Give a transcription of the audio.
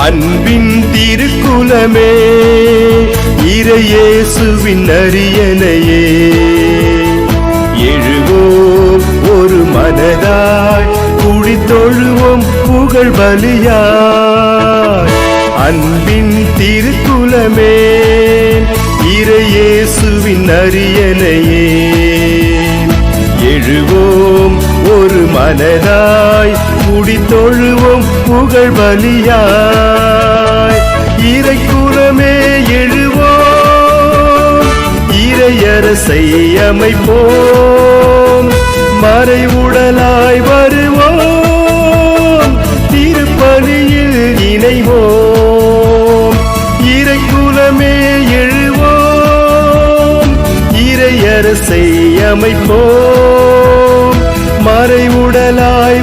அன்பின் திருக்குலமே, இறையேசுவின் அரியணையே, எழுவோம் ஒரு மனதாய், குடித்தொழுவோம் புகழ் பலியாய். அன்பின் திருக்குலமே, இறையேசுவின் அரியணையே, எழுவோம் ஒரு மனதாய், குடித்தொழுவோம் புகழ் பலியாய். இறைக்குலமே எழுவோம், இறையரசை அமைப்போம், மறைவுடலாய் வருவோம், திருப்பலியில் இணைவோம். இறைக்குலமே எழுவோம், இறையரசை அமைப்போம், மறைவுடலாய்